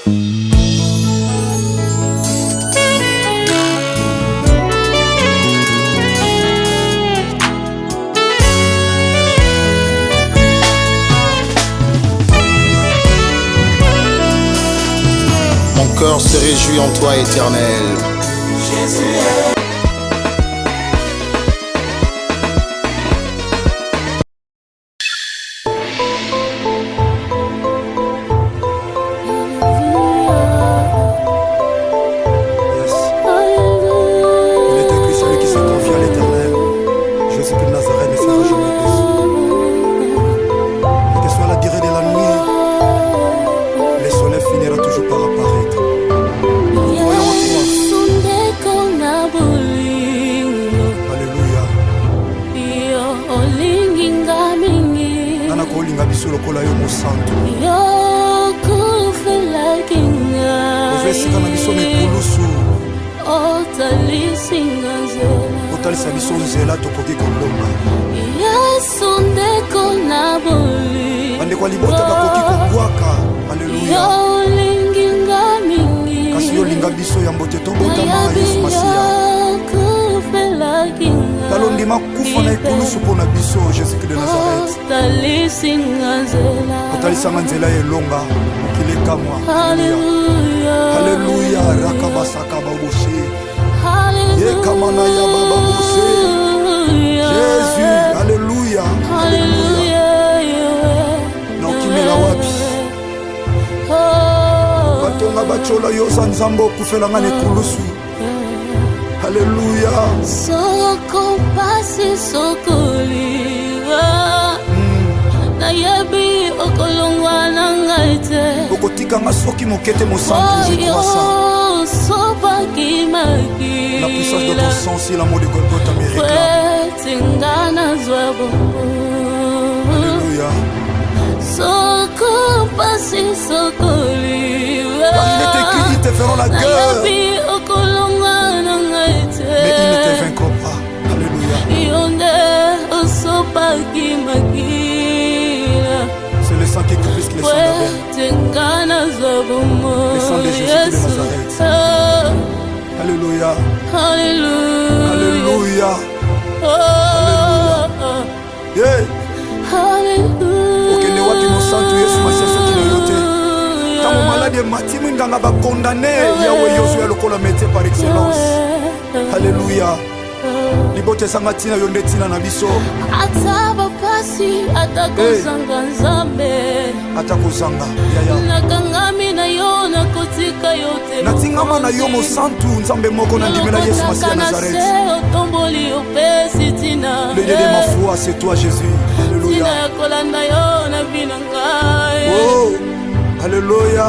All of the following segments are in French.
Mon cœur se réjouit en toi, Éternel. Jésus est lokola yo mosantu ovesika na biso mikulusu otalisa biso nzela tokoki kolonga bandeko ya libota bakoki kobwaka. Alleluya. Kasi yo linga biso ya mbote tobotama Yesu Masiya talondima kufa na ekulusu mpo na biso Jésus-Christ de Nazareth otalisanga nzela ya elonga mokili ekamwa. Alleluya. Rakabasaka baboshe yekamana ya bababoshe Jésus. Alleluya. Na okimela wapi batonga bachola yo za nzambe okufelanga na ekulusu. Alléluia. Soko pasi sokoliwa na yebi okolongwa na ngaite okotikanga soki mokete mosantu je crois ça. La puissance de ton sang si l'amour de Golgotha me réclame. Alléluia. Soko pasi sokoliwa il est écrit ils te feront la guerre mais ils ne te vaincront pas. Alléluia. C'est le sang qui est plus que le sang d'Abel. Le sang de Jésus de Nazareth. Alléluia. Alléluia. Alléluia. Okende wapi mosantu Yesu Masiya soki na yo te ntango maladi emati mwinganga bakondane yawe Yozué lokola métier par excellence. Alléluia. Libote sanga tina yo nde tina na biso ataba pasi atakozanga nzambe atakozanga yaya nakangami na yo nakotika yo te natingama na yo mosantu nzambe moko na ndimela Yesu Masiya Nazareth. otomboli opesi tina Le Dieu de ma foi c'est toi Jésus. Alléluia. tina yakolanda yo na bina ngai. Oh Alléluia.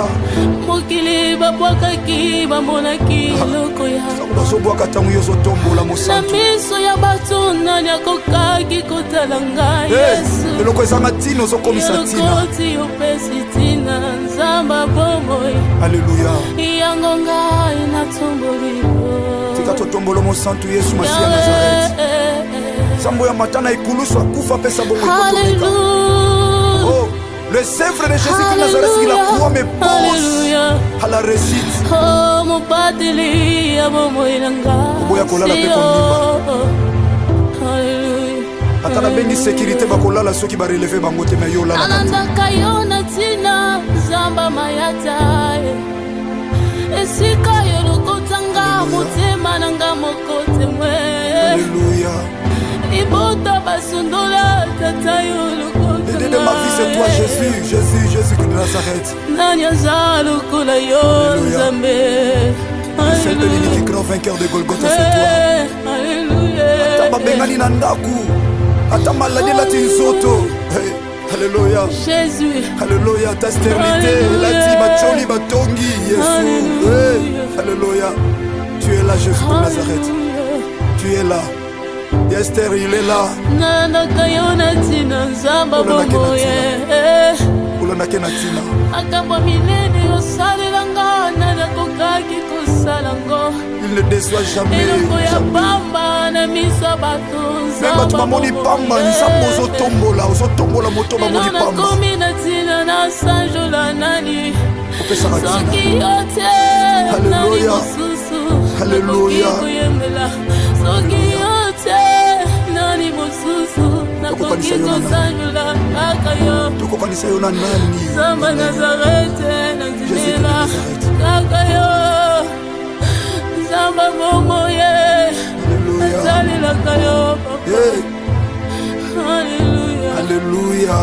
mokili babwakaki bamonaki eloko ya bazobwaka ntango yo ozotombola na mosantu miso ya bato nani akokaki kotala ngai Yesu eloko ezanga ntina ozokomisa ntina. elokoti opesi ntina nzamba bomoi. Alléluia. yango ngai natomboli tika totombola mosantu Yesu Masiya Nazareth. Nzambo ya matana ekulusu akufa pesa bongo ekotomeka. Oh le sèvre de Jésus-Christ de Nazareth qui la croix me pose à la réussite. Oboya kolala pe kondimba. Ata na bengi sécurité bakolala soki ba relever bango te na yo lala. Anandaka yo na tina zamba mayata esika yo lokotanga motema nanga mokote mwe. Alléluia. Ibota basundola tata yo lokotanga. L'idée de ma vie c'est toi Jésus, Jésus, Jésus de Nazareth. Nanya zalo kola yo nzambe. Le seul de l'unique grand vainqueur de Golgotha c'est toi. Alléluia. Ata babengani na ndaku, ata maladi lati nzoto. Alléluia. Jésus. Alléluia. Ta stérilité lati bacholi batongi Yesu. Alléluia. Tu es là Jésus de Nazareth. Tu es là. Esther il est là. Nanakayona tina nzamba bomoye. Ulonake na tina. Akamba minene osalelanga nanakokaki kosalango. Il ne déçoit jamais. Eloko ya pamba na miso bato nzamba. Bato bamoni pamba nzambo ozotombola moto bamoni pamba. Nakomi na tina na sanjola nani. soki yo te nani mosusu nakoki koyembela soki yo te nani mosusu nakoki kosanjola kaka yo Zamba Nazarete nandimela kaka yo Zamba momoye nasalelaka yo papa Alléluia Alléluia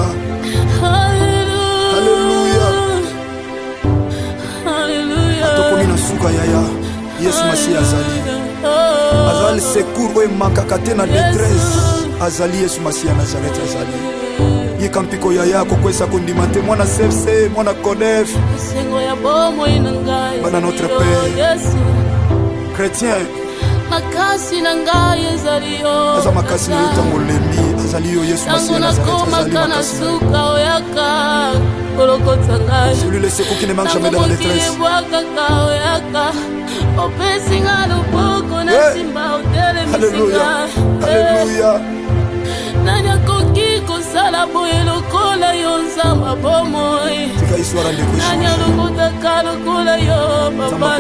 Alléluia atokomi na suka yaya Yesu Masiya azali secours oyo emakaka te na détresse azali Yesu Masiya Nazareth azali yika mpiko yaya akokwesa kondima te mwana CFC mwana CODEF bana notre Père chrétien makasi na ngai ezali yo aza makasi na yo ntango olembi azali yo Yesu Masiya Nazareth azali makasi na suka oyaka kolokota ngai celui le secours qui ne manque jamais dans la détresse kaka oyaka opesi nga loboko na simba Alléluia Alléluia nani akoki kosala boye lokola yo nzamba bomoi nani alokotaka lokola yo papa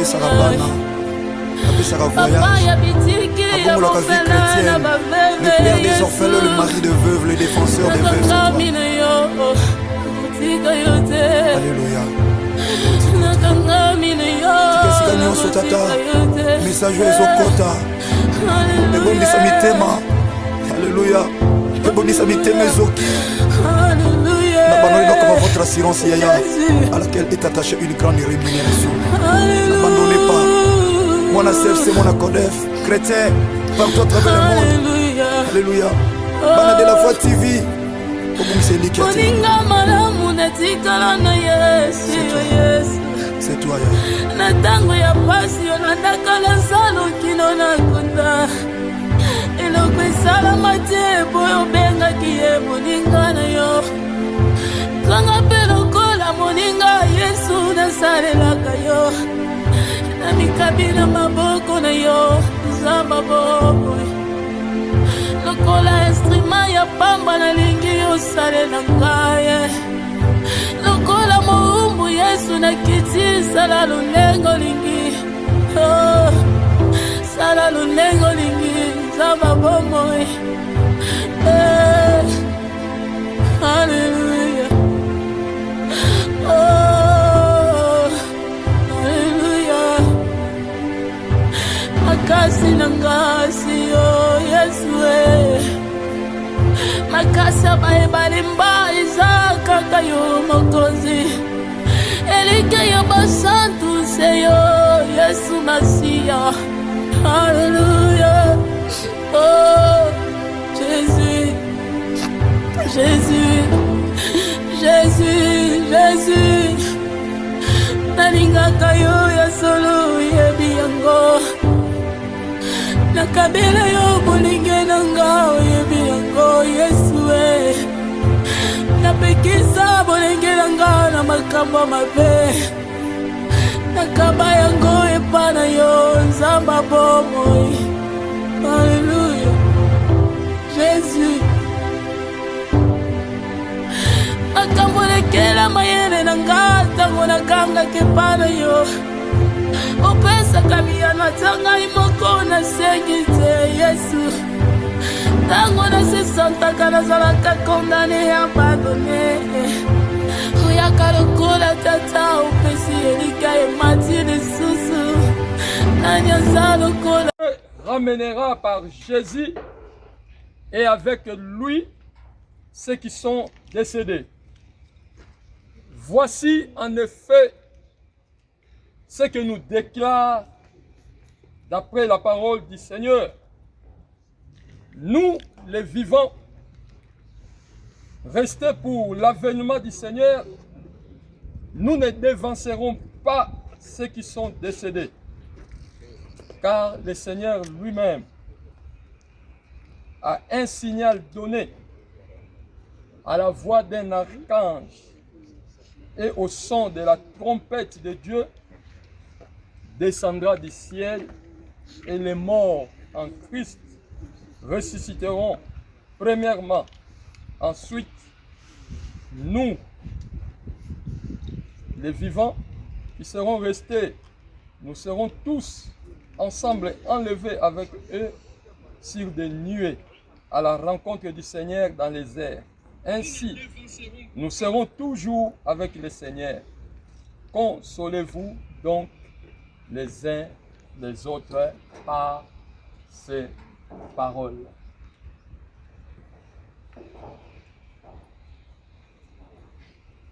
papa ya bitiki ya mofela na baveve le père des orphelins, le mari de veuve, le défenseur des veuves, Alléluia tikesika nyonso tata message ezokota ebondisa mitema Alléluia ebondisa mitema ezoki n'abandonnez pas votre assurance yaya à laquelle est attachée une grande rémunération n'abandonnez pas mwana CFC mwana CODEF chrétien partout à travers le monde Alléluia bana de la Voix TV moninga malamu natikala na Yesu c'est toi yaya na ntango ya pasi yo nandakala salokino na kunda eloko esalama te boyo obengaki ye moninga na yo twanga mpe lokola moninga Yesu nasalelaka yo na mikabi na maboko na yo zamba boboy lokola instrument ya pamba nalingi yosalela ngai lokola moumbu Yesu nakiti sala lulengo lingi sala lulengo lingi zamba bomoi Alléluia Alléluia makasi na ngasi yo Yesu makasi ya bayebalimba eza kaka yo mokonzi elike ya basantu se yo Yesu Masiya Alléluia oh Jésus Jésus Jésus Jésus nalingaka yo ya solo yebi yango nakabela yo bolinge na nga oyebi yango Yesu napekisa bolenge na nga na makambo mabe nakaba yango epa na yo nzamba bomoi Alléluia Jésus makambo lekela mayele na nga ntango nakangaka epa na yo opesaka miyano ata ngai moko nasengi te Yesu ntango nasesantaka nazalaka kondane abandone oyaka lokola tata opesi elika emati lisusu nani aza lokola ramènera par Jésus et avec lui ceux qui sont décédés. Voici en effet ce que nous déclare d'après la parole du Seigneur. Nous, les vivants, restés pour l'avènement du Seigneur, nous ne devancerons pas ceux qui sont décédés, car le Seigneur lui-même a un signal donné à la voix d'un archange et au son de la trompette de Dieu, descendra du ciel et les morts en Christ ressusciteront premièrement. Ensuite, nous, les vivants, qui seront restés, nous serons tous ensemble enlevés avec eux sur des nuées à la rencontre du Seigneur dans les airs. Ainsi, nous serons toujours avec le Seigneur. Consolez-vous donc les uns les autres par ces paroles.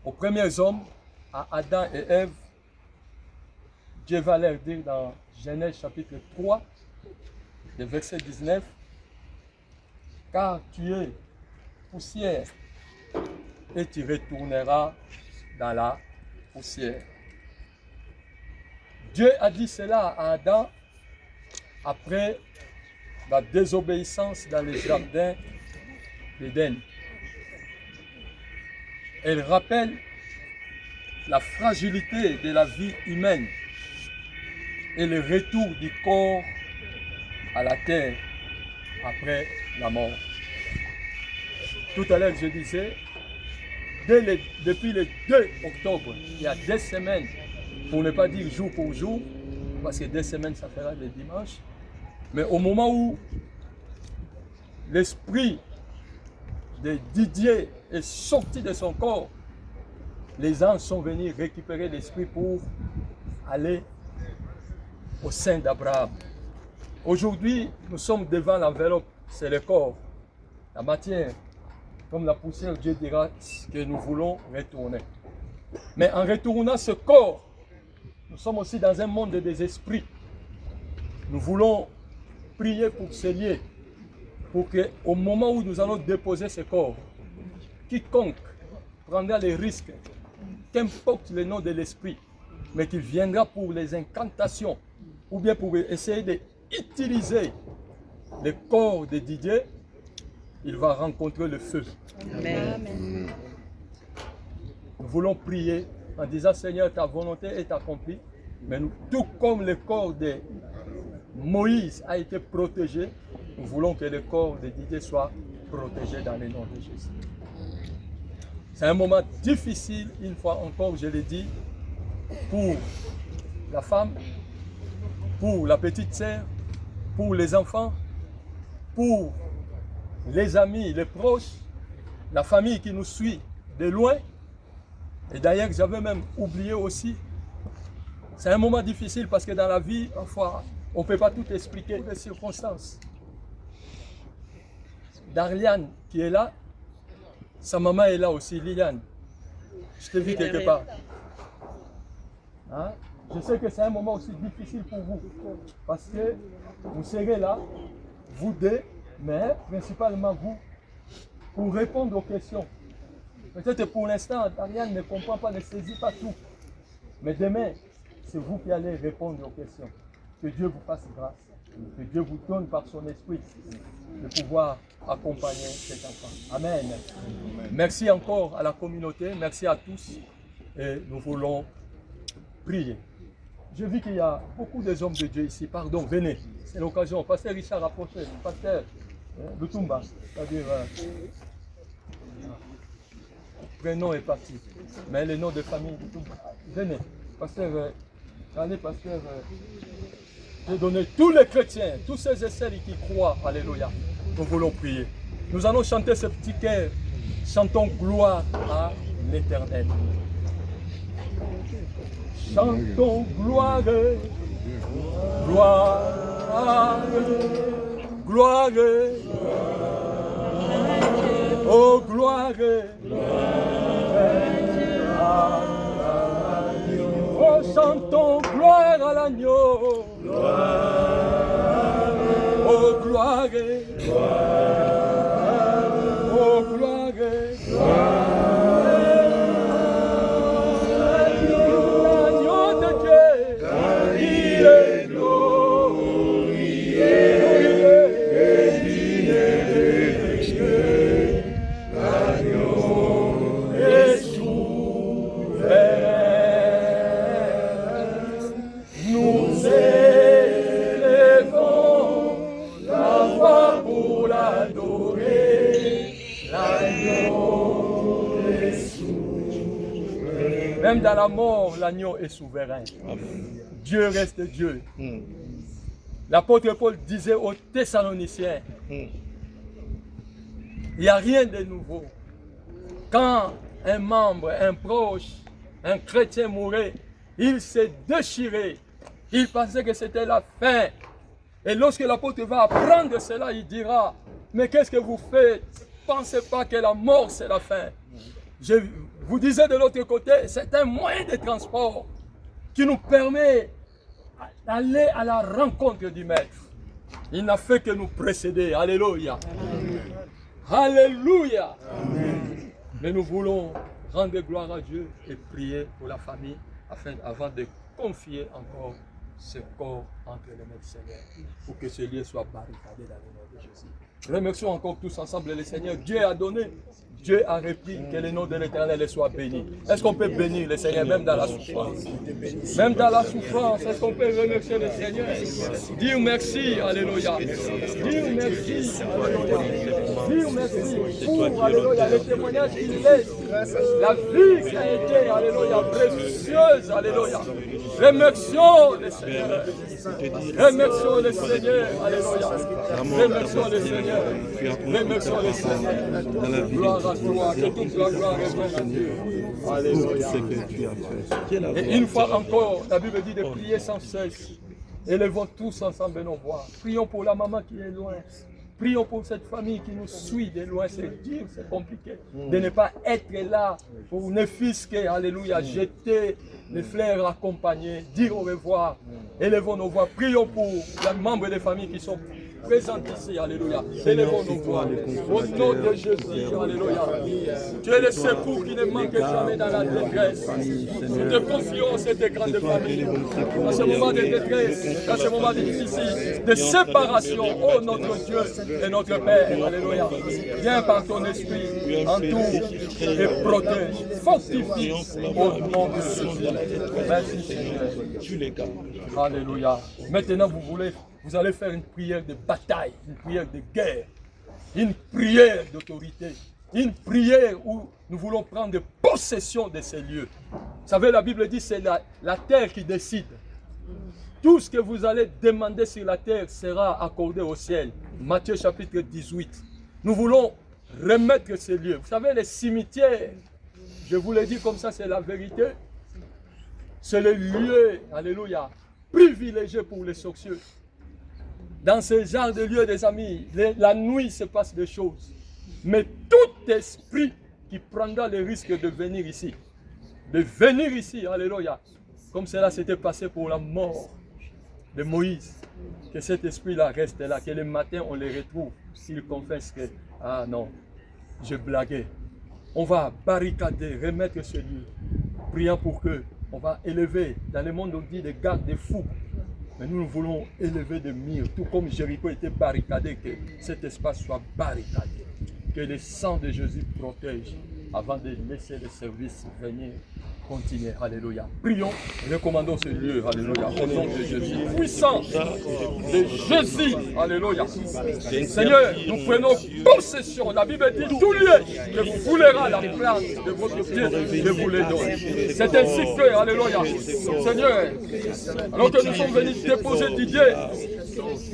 Aux premiers hommes, à Adam et Ève, Dieu va leur dire dans Genèse chapitre 3, le verset 19, « Car tu es poussière et tu retourneras dans la poussière. » Dieu a dit cela à Adam après la désobéissance dans le jardin d'Éden. Elle rappelle la fragilité de la vie humaine et le retour du corps à la terre après la mort. Tout à l'heure, je disais, depuis le 2 octobre, il y a 2 semaines, pour ne pas dire jour pour jour, parce que 2 semaines, ça fera le dimanche, mais au moment où l'esprit de Didier est sorti de son corps, les anges sont venus récupérer l'esprit pour aller au sein d'Abraham. Aujourd'hui, nous sommes devant l'enveloppe, c'est le corps, la matière. Comme la poussière, Dieu dira que nous voulons retourner. Mais en retournant ce corps, nous sommes aussi dans un monde des esprits. Nous voulons prier pour ce lieu, pour qu'au moment où nous allons déposer ce corps, quiconque prendra les risques, qu'importe le nom de l'esprit, mais qui viendra pour les incantations, ou bien pour essayer d'utiliser le corps de Didier, il va rencontrer le feu. Amen. Nous voulons prier en disant, Seigneur, ta volonté est accomplie, mais nous, tout comme le corps de Moïse a été protégé, nous voulons que le corps de Didier soit protégé dans le nom de Jésus. C'est un moment difficile, une fois encore, je l'ai dit, pour la femme, pour la petite sœur, pour les enfants, pour les amis, les proches, la famille qui nous suit de loin. Et d'ailleurs, j'avais même oublié aussi, c'est un moment difficile parce que dans la vie, parfois, on ne peut pas tout expliquer les circonstances. Darliane qui est là, sa maman est là aussi, Liliane. Je t'ai vu quelque part. Hein? Je sais que c'est un moment aussi difficile pour vous, parce que vous serez là, vous deux, mais principalement vous, pour répondre aux questions. Peut-être pour l'instant, Ariane ne comprend pas, ne saisit pas tout. Mais demain, c'est vous qui allez répondre aux questions. Que Dieu vous fasse grâce. Que Dieu vous donne par son esprit de pouvoir accompagner cet enfant. Amen. Merci encore à la communauté, merci à tous. Et nous voulons prier. Je vis qu'il y a beaucoup de hommes de Dieu ici. Pardon, venez. C'est l'occasion. Pasteur Richard, approchez. Pasteur Lutumba, c'est-à-dire... prénom est parti. Mais le nom de famille, Lutumba. Venez. Pasteur, allez, pasteur... j'ai donné tous les chrétiens, tous ceux et celles qui croient. Alléluia. Nous voulons prier. Nous allons chanter ce petit chœur. Chantons gloire à l'Éternel. Chantons gloire, gloire, gloire, oh gloire, oh chantons gloire à l'agneau, oh gloire, oh gloire, nous élevons la voix pour la Même dans la mort, l'agneau est souverain. Dieu reste Dieu. L'apôtre Paul disait aux Thessaloniciens, il n'y a rien de nouveau. Quand un membre, un proche, un chrétien mourait, il s'est déchiré. Il pensait que c'était la fin. Et lorsque l'apôtre va apprendre cela, il dira, mais qu'est-ce que vous faites? Pensez pas que la mort c'est la fin. Je vous disais de l'autre côté, c'est un moyen de transport qui nous permet d'aller à la rencontre du Maître. Il n'a fait que nous précéder. Alléluia. Alléluia. Mais nous voulons rendre gloire à Dieu et prier pour la famille avant de confier encore ce corps entre les mains du Seigneur pour que ce lieu soit barricadé dans le nom de Jésus. Remercions encore tous ensemble le Seigneur. Dieu a donné, Dieu a repris, que le nom de l'Éternel soit béni. Est-ce qu'on peut bénir le Seigneur même dans la souffrance? Même dans la souffrance, est-ce qu'on peut remercier le Seigneur? Dire merci, alléluia. Dire merci, alléluia. Dire merci pour, alléluia, le témoignage qu'il laisse. La vie qui a été, alléluia, précieuse, alléluia. Remercions le Seigneur. Remercions le Seigneur, alléluia. Remercions le Seigneur. Remercions le Seigneur. Gloire à toi, que toute la gloire revienne à Dieu. Alléluia. Et une fois encore, la Bible dit de prier sans cesse. Élevons tous ensemble nos voix. Prions pour la maman qui est loin. Prions pour cette famille qui nous suit de loin. C'est dur, c'est compliqué de ne pas être là pour ne fisquer, alléluia, jeter les fleurs accompagnés, dire au revoir. Élevons nos voix. Prions pour les membres des familles qui sont présents ici, alléluia. Élevons nos voix. Au nom de Jésus, alléluia. Tu es le secours qui ne manque jamais dans la détresse. Nous te confions cette grande famille. Dans ce moment de détresse, dans ce moment difficile, de séparation, oh notre Dieu et notre Père, alléluia. Viens par ton esprit, entoure et protège, fortifie au nom de Jésus. Merci Seigneur. Alléluia. Maintenant vous allez faire une prière de bataille, une prière de guerre, une prière d'autorité, une prière où nous voulons prendre possession de ces lieux. Vous savez, la Bible dit que c'est la terre qui décide. Tout ce que vous allez demander sur la terre sera accordé au ciel. Matthieu chapitre 18. Nous voulons remettre ces lieux. Vous savez, les cimetières, je vous l'ai dit comme ça, c'est la vérité. C'est le lieu, alléluia, privilégié pour les sorciers. Dans ce genre de lieu, des amis, la nuit se passe des choses. Mais tout esprit qui prendra le risque de venir ici, alléluia, comme cela s'était passé pour la mort de Moïse, que cet esprit-là reste là, que le matin on le retrouve, s'il confesse que, ah non, je blaguais. On va barricader, remettre ce lieu, priant pour que, on va élever, dans le monde on dit des garde-fous, mais nous voulons élever des murs, tout comme Jéricho était barricadé, que cet espace soit barricadé, que le sang de Jésus protège avant de laisser le service venir continuer. Alléluia. Prions, recommandons ce lieu. Alléluia. Au nom de Jésus. Puissant de Jésus. Alléluia. Seigneur, nous prenons possession. La Bible dit tout lieu que vous foulera la plante de votre pied, je vous le donne. C'est ainsi que, alléluia. Seigneur, alors que nous sommes venus déposer Didier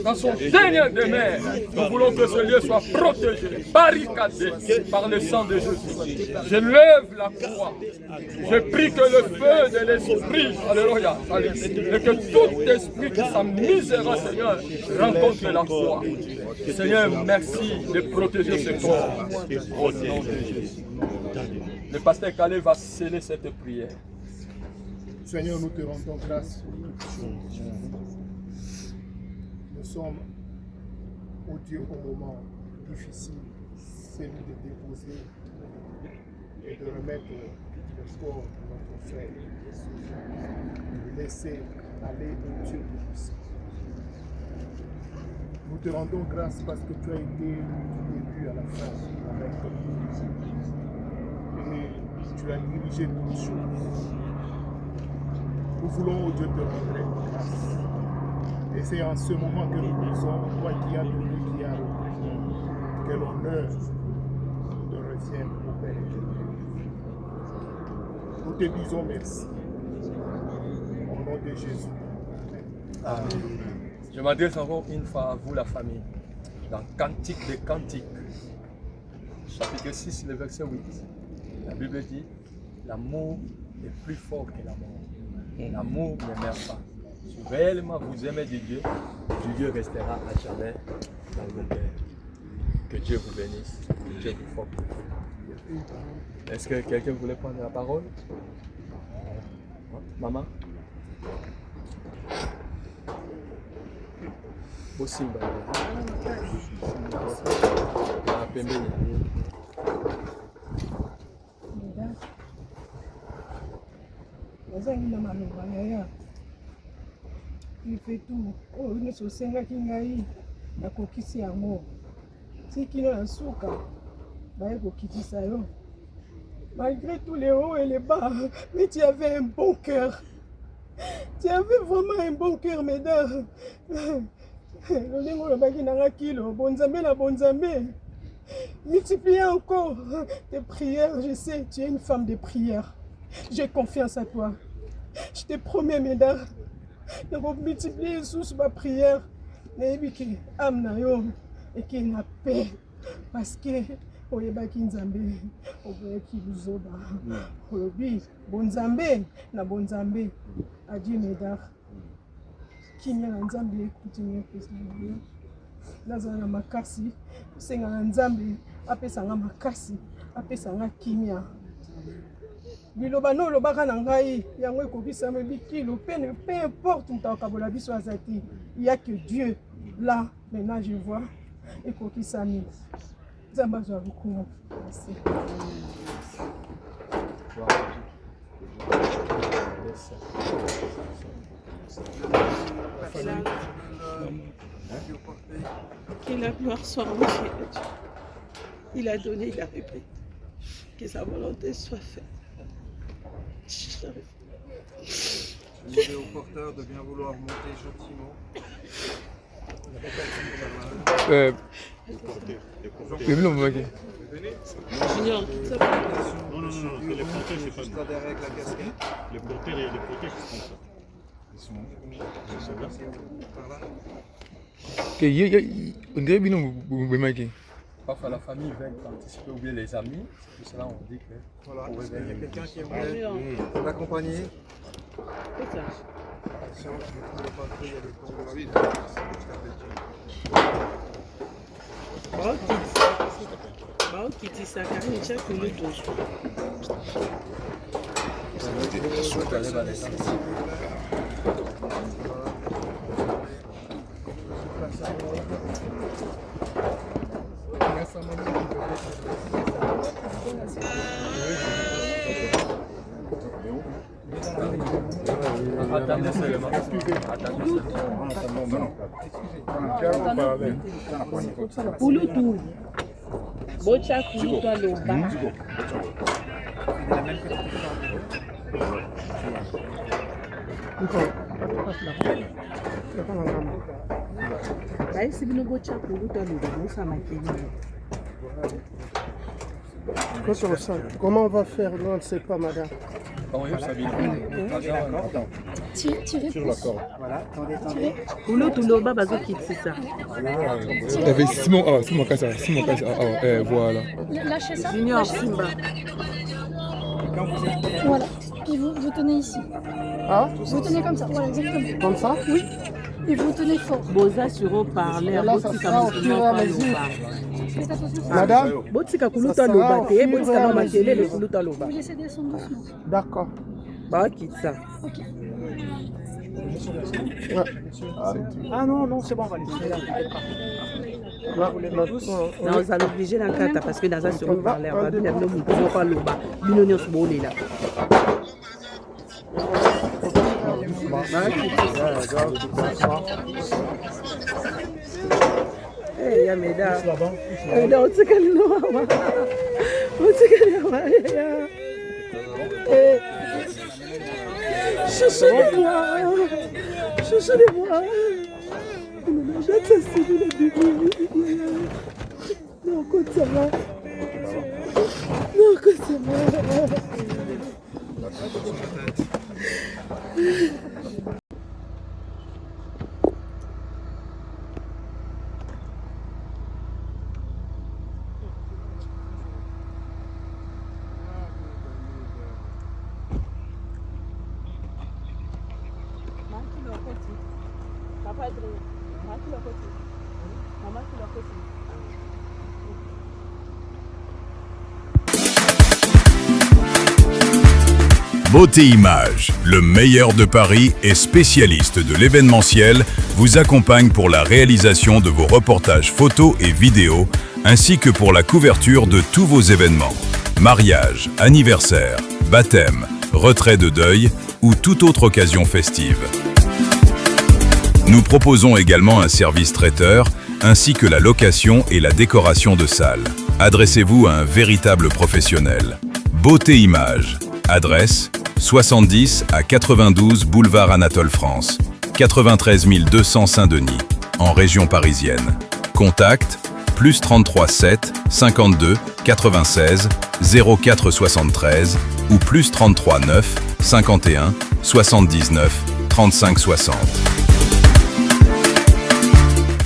dans son dernier demeure, nous voulons que ce lieu soit protégé, barricadé par le sang de Jésus. Je lève la croix. Je prie que le feu de l'esprit, alléluia, et que tout esprit qui s'amusera, Seigneur, rencontre la croix. Seigneur, merci de protéger ce corps. Au nom de Jésus. Le pasteur Calais va sceller cette prière. Seigneur, nous te rendons grâce pour toutes choses. Nous sommes, oh Dieu, au moment difficile, celui de déposer et de remettre le corps de notre frère, de laisser aller au Dieu Tout-Puissant. Nous te rendons grâce parce que tu as été du début à la fin avec nous. Et tu as dirigé toutes choses. Nous voulons, oh Dieu, te rendre grâce. Et c'est en ce moment que nous disons, toi qui as donné, qui as repris, que l'honneur te revienne au Père éternel. Nous te disons merci. Au nom de Jésus. Amen. Je m'adresse encore une fois à vous, la famille. Dans Cantique des Cantiques, chapitre 6, le verset 8, la Bible dit l'amour est plus fort que la mort. L'amour ne meurt pas. Si réellement vous aimez Dieu, Dieu restera à jamais dans vos cœurs. Que Dieu vous bénisse. Que Dieu vous forme. Est-ce que quelqu'un voulait prendre la parole? Maman? Bosimba. Nazangi na maloba yaya ifetu oyo nyonso osengaki ngai nakokisi yango tikino na suka baye kokitisa yo malgré tous les hauts et les bas, mais tu avais un bon cœur. Tu avais vraiment un bon cœur, mesdames. Multiplie encore tes prières. Je sais, tu es une femme de prière. J'ai confiance à toi. Je te promets, mesdames, de multiplier sous ma prière. Et qu'il y ait la paix. Parce que oyebaki nzambe oboyaki luzoba olobi bonzambe na bonzambe adieu medar kimia na nzambe continue pesa nazala na makasi senga na nzambe apesanga makasi apesanga kimia biloba no lobaka na ngai yango ekobisama bikilo peu importe mutakabola biso azati il y a que Dieu là maintenant je vois ekokisami. Merci. Que la gloire soit rendue à Dieu. Il a donné, il a repris. Que sa volonté soit faite. Je demandais au porteur de bien vouloir monter gentiment. Junior, non, les porteurs, c'est pas nous. Avec la casquette. Les porteurs et les protèges, ils sont là. Parfois la famille vient participer ou bien les amis, c'est pour cela on dit que... Voilà, il y a quelqu'un qui aimerait l'accompagner. Attendez seulement. Kulutu. Bocha kulutu aloba. Baisi bino bocha kulutu aloba musa makeni. Comment on va faire? On ne sait pas, madame. Tirez sur la corde. Voilà, attendez. Kulutu bazo kitisa. Simon, voilà. Lâchez ça. Junior Simba. Voilà. Puis vous tenez ici. Ah? Vous tenez comme ça. Voilà, exactement. Comme ça? Oui. Et vous tenez fort. Boza sur haut-parleur. Là, ça sera au fur et à mesure. Faites attention. Madame? Botika kuluta loba te, botika mama tele le kuluta loba. Vous laissez descendre doucement. D'accord. Ba kitsa. Ok. Ah non, c'est bon, on va laisser là. Na oza obligé na kata parce que naza sur haut-parleur. Ba bina no mutu ko loba. Bino nyonso bolela. Hey, ya meda. Meda utikali no mama. Utikali mama. Eh. Chouchou-moi. Chouchou-moi. Je te suis le bébé. Non, écoute ça va. Non, écoute ça va. Beauté Images, le meilleur de Paris et spécialiste de l'événementiel, vous accompagne pour la réalisation de vos reportages photos et vidéos, ainsi que pour la couverture de tous vos événements. Mariage, anniversaire, baptême, retrait de deuil ou toute autre occasion festive. Nous proposons également un service traiteur, ainsi que la location et la décoration de salles. Adressez-vous à un véritable professionnel. Beauté Images. Adresse 70 à 92 boulevard Anatole France, 93 200 Saint-Denis, en région parisienne. Contact +33 7 52 96 04 73 ou +33 9 51 79 35 60.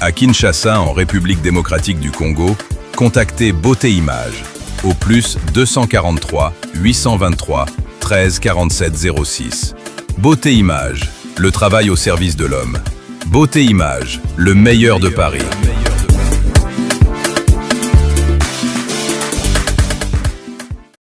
À Kinshasa, en République démocratique du Congo, contactez Beauté Images au +243 823 13 47 06. Beauté Images, le travail au service de l'homme. Beauté Images, le meilleur de Paris.